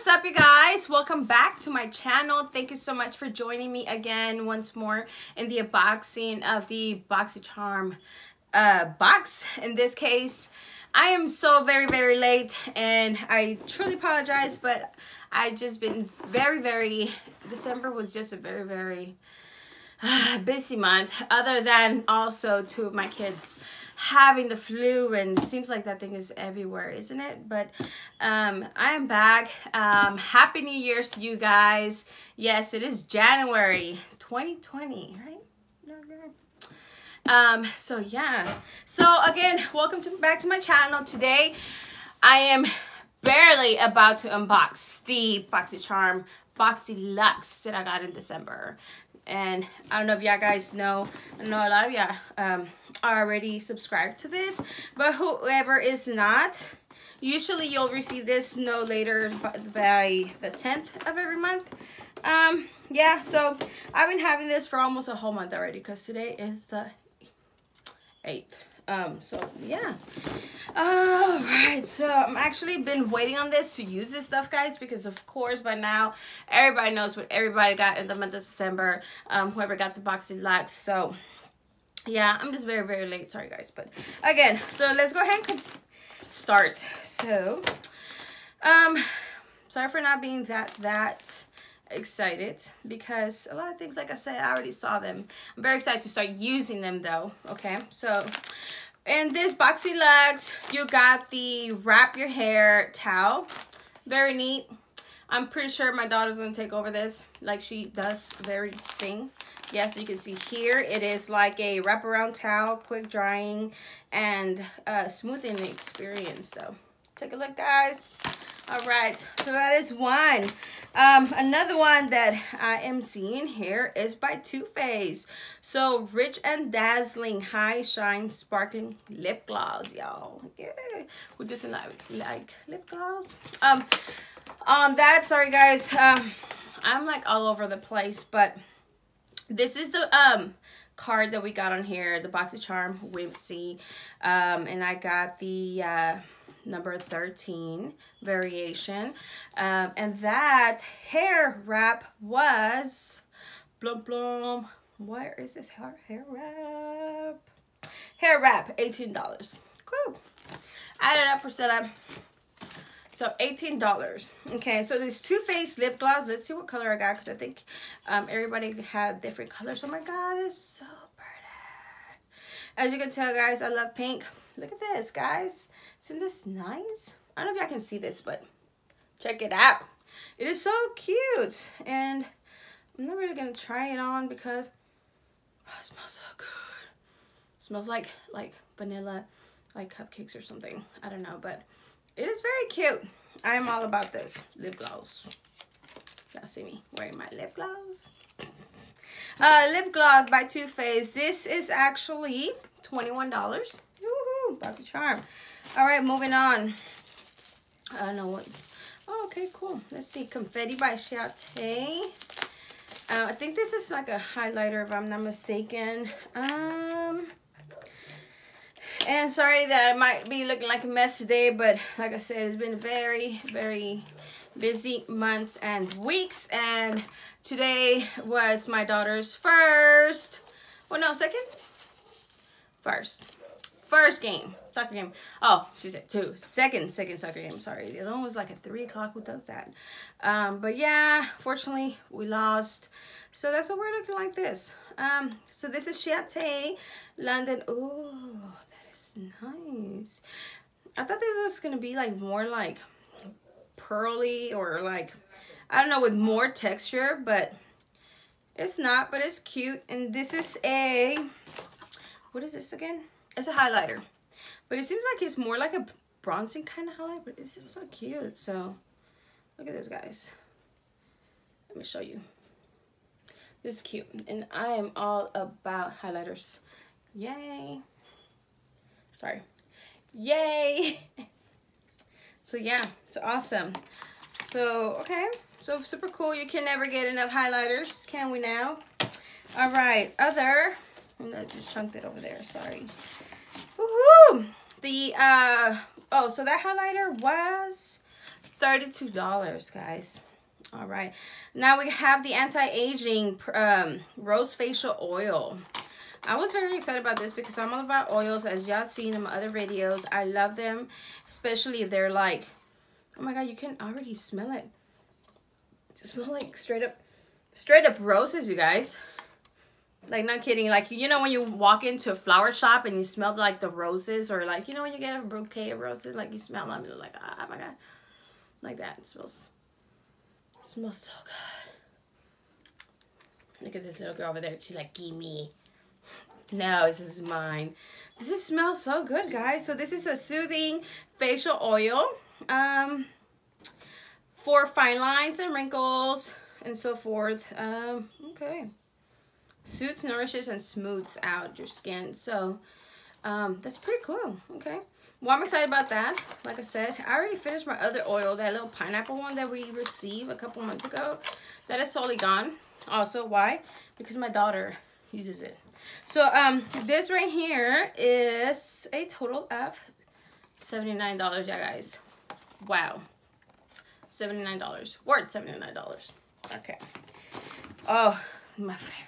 What's up, you guys? Welcome back to my channel. Thank you so much for joining me again once more in the unboxing of the Boxycharm box. In this case, I am so very late and I truly apologize, but I just been very December was just a very busy month, other than also two of my kids having the flu, and it seems like that thing is everywhere, isn't it? But I am back. Happy New Year's to you guys. Yes, it is January 2020, right? So yeah, so again, welcome back to my channel. Today I am barely about to unbox the Boxycharm BoxyLuxe that I got in December. And I don't know if y'all guys know, I know a lot of y'all are already subscribed to this, but whoever is not, usually you'll receive this no later by the 10th of every month. Yeah, so I've been having this for almost a whole month already, because today is the 8th. So yeah. All right, so I'm actually been waiting on this to use this stuff, guys, because of course by now everybody knows what everybody got in the month of December, whoever got the BoxyLuxe. So yeah, I'm just very late, sorry guys. But again, so let's go ahead and start. So sorry for not being that excited, because a lot of things, like I said, I already saw them. I'm very excited to start using them though. Okay, so in this BoxyLuxe, you got the wrap your hair towel. Very neat. I'm pretty sure my daughter's gonna take over this like she does very thing. Yes, you can see here it is like a wraparound towel, quick drying and smoothing experience. So take a look, guys. All right, so that is one. Another one that I am seeing here is by Too Faced. So Rich and Dazzling High Shine Sparkling Lip Gloss, y'all. Yeah, who doesn't like lip gloss? On that, sorry guys, I'm like all over the place, but this is the card that we got on here, the Boxycharm Whimsy, and I got the number 13 variation, and that hair wrap was blum. Where is this hair wrap? Hair wrap, $18. Cool. Add it up for setup. So $18. Okay, so this Too Faced lip gloss. Let's see what color I got, because I think everybody had different colors. Oh my god, it's so pretty. As you can tell, guys, I love pink. Look at this, guys. Isn't this nice? I don't know if y'all can see this, but check it out. It is so cute. And I'm not really going to try it on because it smells so good. It smells like vanilla, like cupcakes or something. I don't know, but it is very cute. I am all about this lip gloss. Y'all see me wearing my lip gloss? Lip gloss by Too Faced. This is actually $21. Woohoo! Boxycharm. All right, moving on. I don't know what's. Oh, okay, cool. Let's see. Confetti by Ciaté. I think this is like a highlighter, if I'm not mistaken. And sorry that I might be looking like a mess today, but like I said, it's been very busy months and weeks, and today was my daughter's first, well, no, first game, soccer game. Oh, she said second soccer game, sorry. The other one was like at 3 o'clock. Who does that? But yeah, fortunately we lost, so that's what we're looking like this. So this is Ciaté, London. Oh, that is nice. I thought it was gonna be like more like pearly, or like, I don't know, with more texture, but it's not, but it's cute. And this is a, what is this again? It's a highlighter, but it seems like it's more like a bronzing kind of highlight, but this is so cute. So look at this, guys. Let me show you. This is cute, and I am all about highlighters. Yay. Sorry. Yay. So yeah, it's awesome. So okay, so super cool. You can never get enough highlighters, can we now? All right, other, I just chunked it over there, sorry. Woohoo! The oh, so that highlighter was $32, guys. All right, now we have the anti-aging rose facial oil. I was very excited about this because I'm all about oils, as y'all seen in my other videos. I love them, especially if they're like, oh my god, you can already smell it. It smells like straight up roses, you guys. Like, not kidding. Like, you know when you walk into a flower shop and you smell like the roses, or like, you know when you get a bouquet of roses, like you smell them, you're like, oh my god, like that. It smells so good. Look at this little girl over there. She's like, gimme. No, this is mine. This smells so good, guys. So this is a soothing facial oil for fine lines and wrinkles and so forth. Okay. Soothes, nourishes, and smooths out your skin. So that's pretty cool. Okay. Well, I'm excited about that. Like I said, I already finished my other oil, that little pineapple one that we received a couple months ago. That is totally gone. Also, why? Because my daughter uses it. So this right here is a total of $79, yeah, guys. Wow. $79. Worth $79. Okay. Oh, my favorite.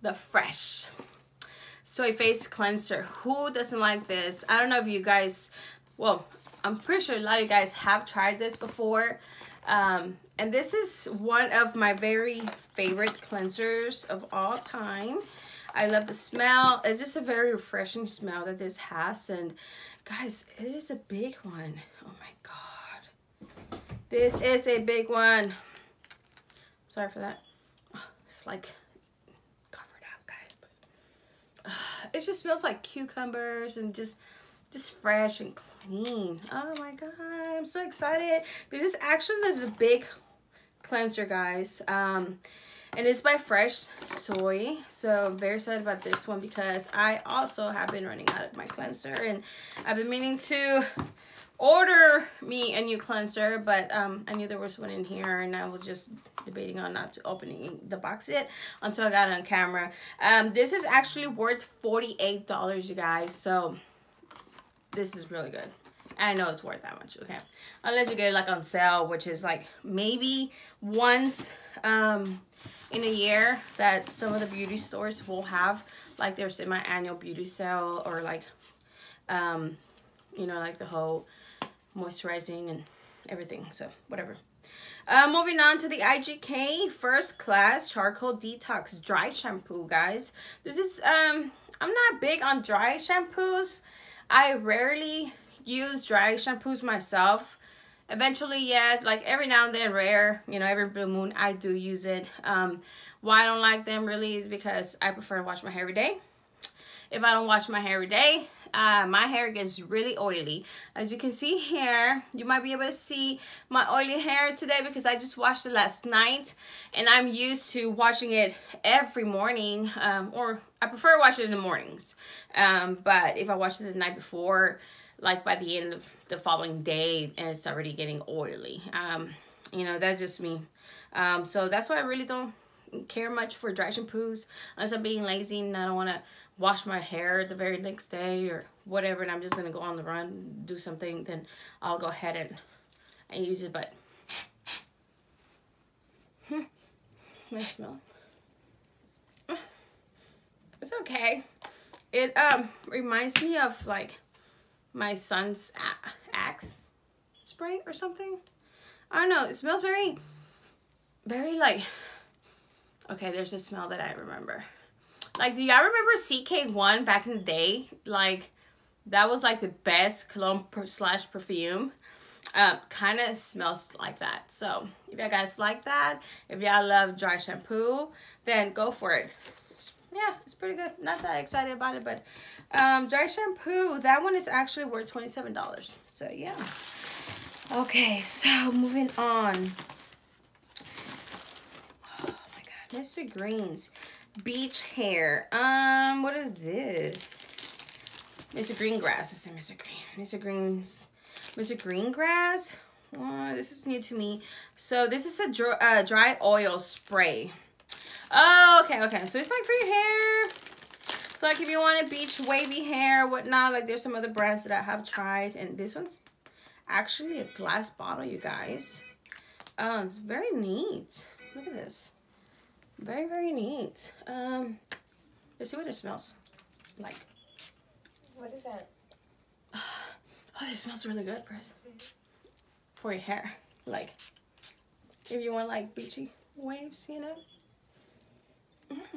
The Fresh Soy Face Cleanser. Who doesn't like this? I don't know if you guys, well, I'm pretty sure a lot of you guys have tried this before. And this is one of my very favorite cleansers of all time. I love the smell. It's just a very refreshing smell that this has. And guys, it is a big one. Oh my god. This is a big one. Sorry for that. It's like it just smells like cucumbers and just fresh and clean. Oh my god, I'm so excited. This is actually the big cleanser, guys, and it's by Fresh Soy. So I'm very excited about this one because I also have been running out of my cleanser, and I've been meaning to order me a new cleanser, but I knew there was one in here, and I was just debating on not to opening the box yet until I got it on camera. This is actually worth $48, you guys. So this is really good. I know it's worth that much, okay? Unless you get it like on sale, which is like maybe once in a year that some of the beauty stores will have, like their semi-annual beauty sale, or like you know, like the whole moisturizing and everything. So whatever. Moving on to the IGK First Class Charcoal Detox Dry Shampoo, guys. This is I'm not big on dry shampoos. I rarely use dry shampoos myself. Eventually, yes, like every now and then, rare, you know, every blue moon, I do use it. Why I don't like them really is because I prefer to wash my hair every day. If I don't wash my hair every day, my hair gets really oily. As you can see here, you might be able to see my oily hair today because I just washed it last night, and I'm used to washing it every morning, or I prefer washing it in the mornings. But if I wash it the night before, like by the end of the following day, and it's already getting oily, you know, that's just me. So that's why I really don't care much for dry shampoos unless I'm being lazy and I don't want to wash my hair the very next day or whatever, and I'm just gonna go on the run, do something, then I'll go ahead and use it. But nice smell. It's okay. It reminds me of like my son's Axe spray or something. I don't know, it smells very like, okay, there's a smell that I remember. Like, do y'all remember CK1 back in the day? Like, that was like the best cologne slash perfume. Kind of smells like that. So if y'all guys like that, if y'all love dry shampoo, then go for it. Yeah, it's pretty good. Not that excited about it, but dry shampoo, that one is actually worth $27. So yeah. Okay, so moving on. Oh my god, Mr. Green's Beach Hair. What is this? Mr. Greengrass. I said Mr. Greengrass. Oh, this is new to me. So this is a dry oil spray. Oh, okay. So it's like for your hair. So like if you want a beach wavy hair or whatnot, like there's some other brands that I have tried, and this one's actually a glass bottle, you guys. It's very neat. Look at this. Very, very neat. Let's see what it smells like. What is that? Oh, this smells really good, Chris. For your hair. Like, if you want like beachy waves, you know.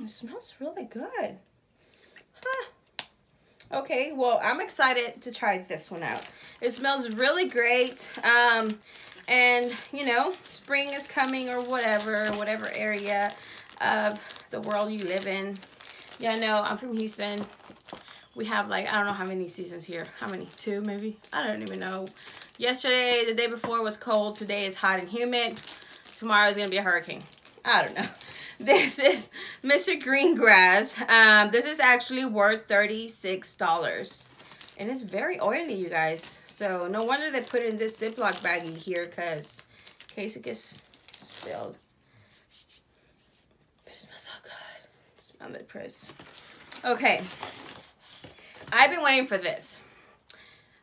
It smells really good. Huh. Okay, well, I'm excited to try this one out. It smells really great. And, you know, spring is coming or whatever area of the world you live in. Yeah, I know, I'm from Houston. We have like, I don't know how many seasons here. How many? 2 maybe? I don't even know. Yesterday, the day before was cold. Today is hot and humid. Tomorrow is going to be a hurricane. I don't know. This is M.Greengrass. This is actually worth $36. And it's very oily, you guys. So no wonder they put it in this Ziploc baggie here, because in case it gets spilled. But it smells so good. Smell that, Chris. Okay. I've been waiting for this.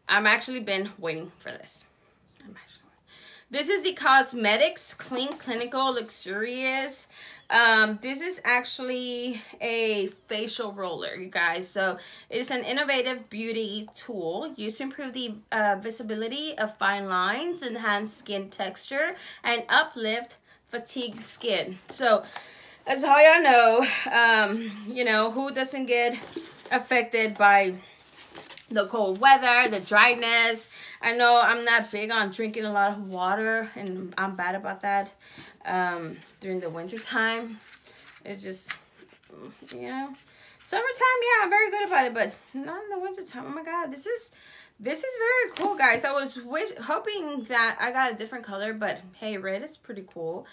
I'm actually been waiting for this. This is the Cosmedix Clean Clinical Luxurious. This is actually a facial roller, you guys. So it is an innovative beauty tool used to improve the visibility of fine lines, enhance skin texture, and uplift fatigued skin. So as all y'all know, you know, who doesn't get affected by the cold weather, the dryness. I know I'm not big on drinking a lot of water, and I'm bad about that during the winter time. It's just, you know, summertime, yeah, I'm very good about it, but not in the winter time. Oh my God, this is very cool, guys. I was hoping that I got a different color, but hey, red is pretty cool.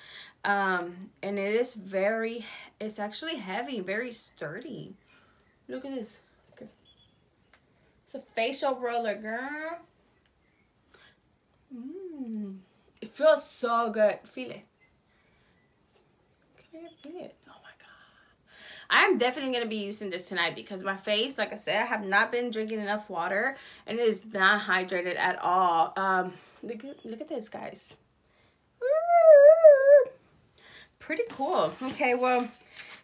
And it is it's actually heavy, very sturdy. Look at this. It's a facial roller, girl. It feels so good. Feel it. Can you feel it? Oh my God. I'm definitely going to be using this tonight because my face, like I said, I have not been drinking enough water and it is not hydrated at all. Look at this, guys. Pretty cool. Okay, well,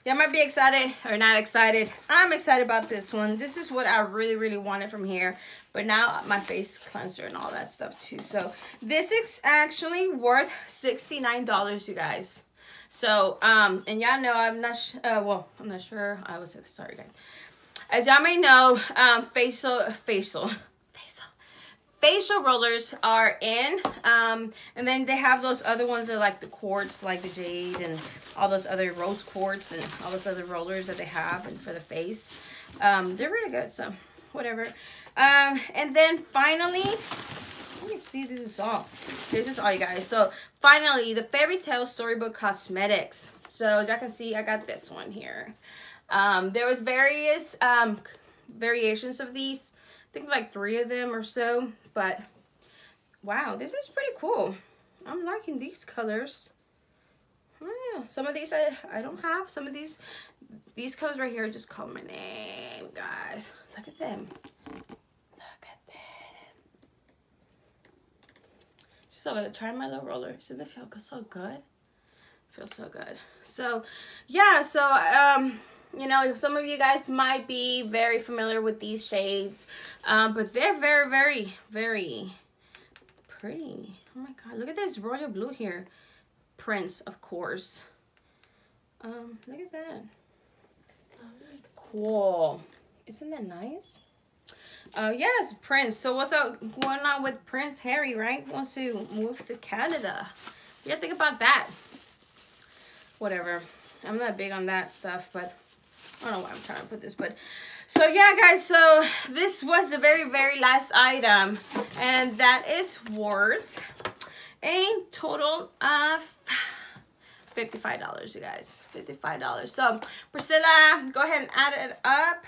y'all might be excited or not excited. I'm excited about this one. This is what I really, really wanted from here. But now my face cleanser and all that stuff too. So this is actually worth $69, you guys. So, and y'all know I'm not, well, I'm not sure. I was sorry, guys. As y'all may know, facial rollers are in, and then they have those other ones that are like the quartz, like the jade and all those other rose quartz and all those other rollers that they have and for the face. They're really good, so whatever. And then finally, let me see, this is all you guys. So finally, the Fairy Tale Storybook Cosmetics. So as y'all can see, I got this one here. There was various variations of these. I think like 3 of them or so, but wow, this is pretty cool. I'm liking these colors. Yeah, some of these I don't have. Some of these colors right here just call my name, guys. Look at them. Look at them. So I'm trying my little roller. Does it feel so good? Feels so good. So yeah, so you know, some of you guys might be very familiar with these shades, but they're very, very, very pretty. Oh my God, look at this royal blue here. Prince, of course. Look at that. Cool. Isn't that nice? Yes, Prince. So what's up going on with Prince Harry, right? He wants to move to Canada. What do you think about that? Whatever. I'm not big on that stuff, but I don't know why I'm trying to put this, but so yeah, guys, so this was the very, very last item, and that is worth a total of $55, you guys. $55. So Priscilla, go ahead and add it up.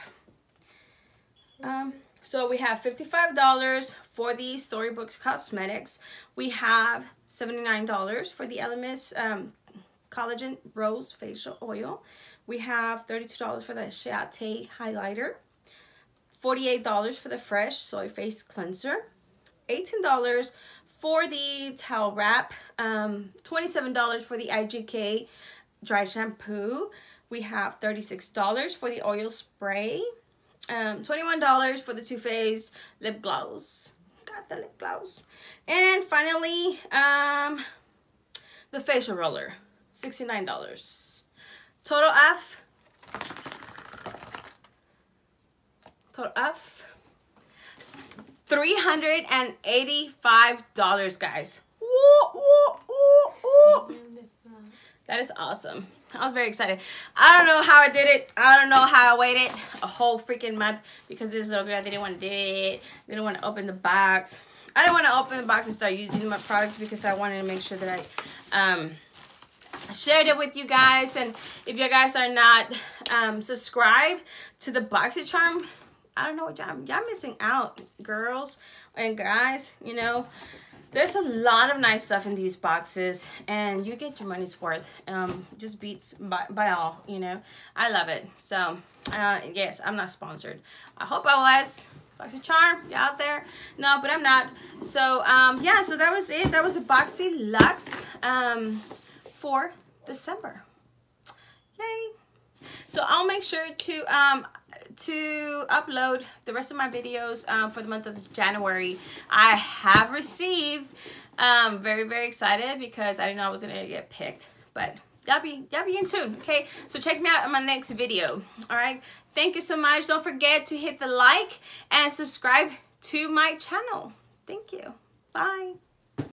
So we have $55 for the Storybook Cosmetics. We have $79 for the Elemis Collagen Rose Facial Oil. We have $32 for the Ciaté highlighter, $48 for the Fresh Soy Face Cleanser, $18 for the towel wrap, $27 for the IGK dry shampoo. We have $36 for the oil spray, $21 for the Too Faced lip gloss. Got the lip gloss. And finally, the facial roller, $69. Total F, $385, guys. Woo, woo, woo, woo. That is awesome. I was very excited. I don't know how I did it. I don't know how I waited a whole freaking month because this little girl didn't want to do it. They didn't want to open the box. I didn't want to open the box and start using my products because I wanted to make sure that I shared it with you guys. And if you guys are not subscribed to the Boxycharm, I don't know what y'all missing out, girls and guys. You know, there's a lot of nice stuff in these boxes, and you get your money's worth. Just beats by all, you know. I love it. So, yes, I'm not sponsored. I hope I was. Boxycharm, you out there? No, but I'm not. So, yeah, so that was it. That was a BoxyLuxe for December. Yay. So I'll make sure to upload the rest of my videos for the month of January. I have received very excited because I didn't know I was gonna get picked, but y'all be in tune. Okay, so check me out in my next video. All right, thank you so much. Don't forget to hit the like and subscribe to my channel. Thank you. Bye.